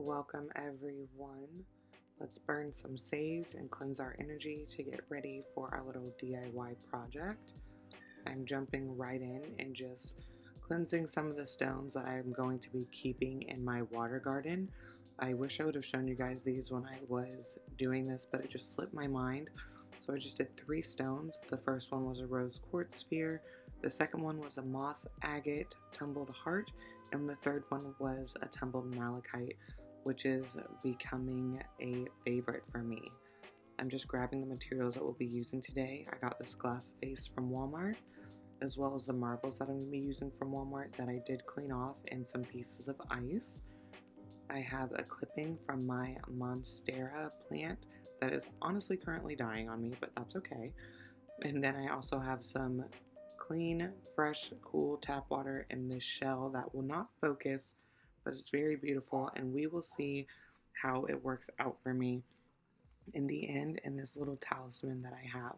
Welcome everyone. Let's burn some sage and cleanse our energy to get ready for our little DIY project. I'm jumping right in and just cleansing some of the stones that I'm going to be keeping in my water garden. I wish I would have shown you guys these when I was doing this, but it just slipped my mind. So I just did 3 stones. The first one was a rose quartz sphere, the second one was a moss agate tumbled heart, and the third one was a tumbled malachite, which is becoming a favorite for me. I'm just grabbing the materials that we'll be using today. I got this glass vase from Walmart, as well as the marbles that I'm going to be using from Walmart that I did clean off, and some pieces of ice. I have a clipping from my monstera plant that is honestly currently dying on me, but that's okay. And then I also have some clean, fresh, cool tap water in this shell that will not focus, but it's very beautiful, and we will see how it works out for me in the end in this little talisman that I have.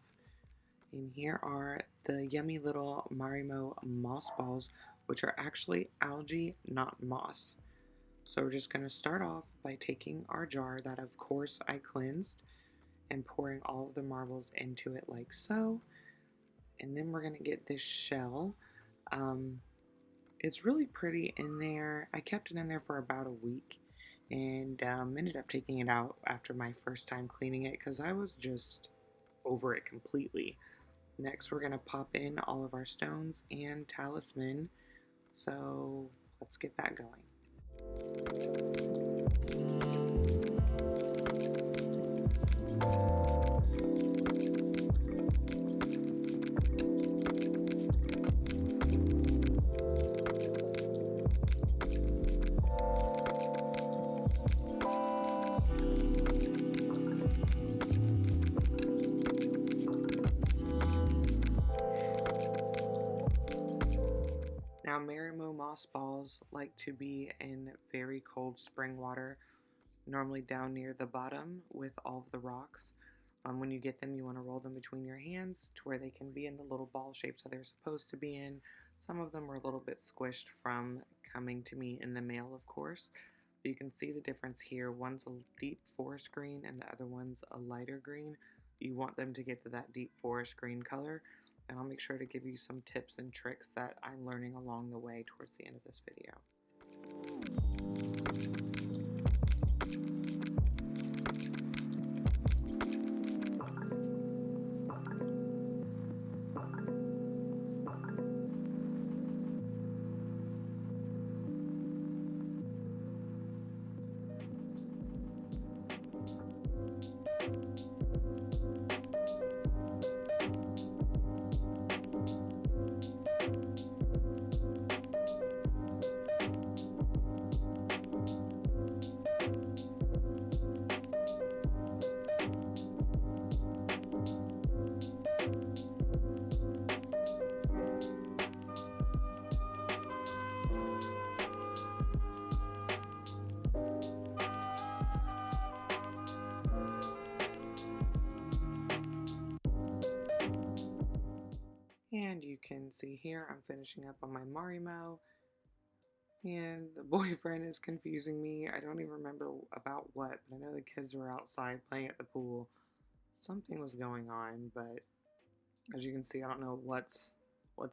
And here are the yummy little Marimo moss balls, which are actually algae, not moss. So we're just going to start off by taking our jar that of course I cleansed and pouring all of the marbles into it like so. And then we're going to get this shell. It's really pretty in there. I kept it in there for about a week and ended up taking it out after my first time cleaning it because I was just over it completely. Next, we're going to pop in all of our stones and talisman. So let's get that going. Now, Marimo moss balls like to be in very cold spring water, normally down near the bottom with all of the rocks. When you get them, you want to roll them between your hands to where they can be in the little ball shapes that they're supposed to be in. Some of them are a little bit squished from coming to me in the mail, of course. But you can see the difference here. One's a deep forest green and the other one's a lighter green. You want them to get to that deep forest green color. And I'll make sure to give you some tips and tricks that I'm learning along the way towards the end of this video. And you can see here I'm finishing up on my Marimo, and the boyfriend is confusing me. I don't even remember about what, but I know the kids were outside playing at the pool. Something was going on, but as you can see, I don't know what's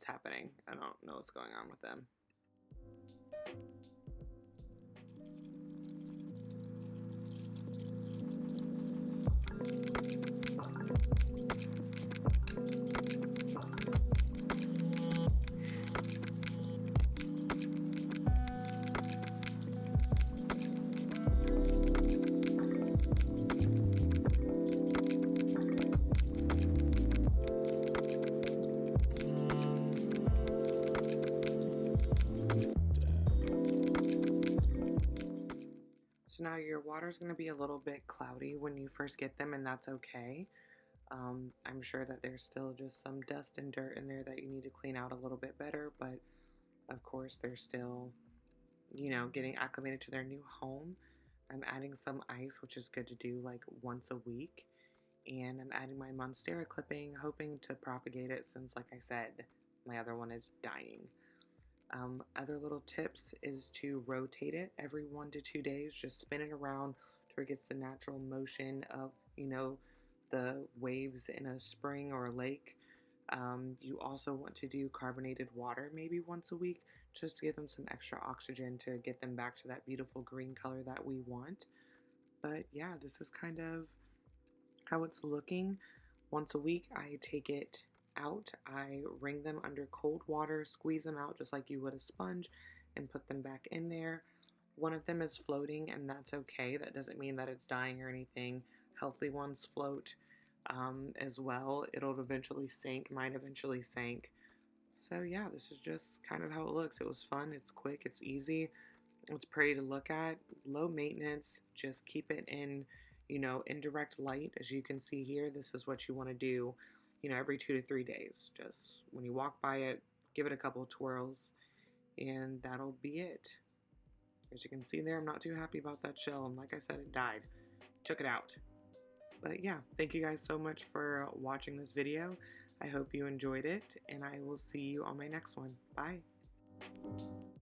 happening. I don't know what's going on with them. So now your water's going to be a little bit cloudy when you first get them, and that's okay. I'm sure that there's still just some dust and dirt in there that you need to clean out a little bit better, but of course they're still, getting acclimated to their new home. I'm adding some ice, which is good to do like once a week, and I'm adding my monstera clipping, hoping to propagate it since, like I said, my other one is dying. Other little tips is to rotate it every 1 to 2 days. Just spin it around to where it gets the natural motion of, the waves in a spring or a lake. You also want to do carbonated water maybe once a week just to give them some extra oxygen to get them back to that beautiful green color that we want. But yeah, this is kind of how it's looking. Once a week, I take it out. I wring them under cold water, squeeze them out just like you would a sponge, and put them back in there. One of them is floating, and that's okay. That doesn't mean that it's dying or anything. Healthy ones float as well. It'll eventually sink, might eventually sink. So, yeah, this is just kind of how it looks. It was fun, it's quick, it's easy. It's pretty to look at, low maintenance. Just keep it in, indirect light. As you can see here, this is what you want to do, every 2 to 3 days. Just when you walk by it, give it a couple of twirls, and that'll be it. As you can see there, I'm not too happy about that shell, and like I said, it died. Took it out. But yeah, thank you guys so much for watching this video. I hope you enjoyed it, and I will see you on my next one. Bye.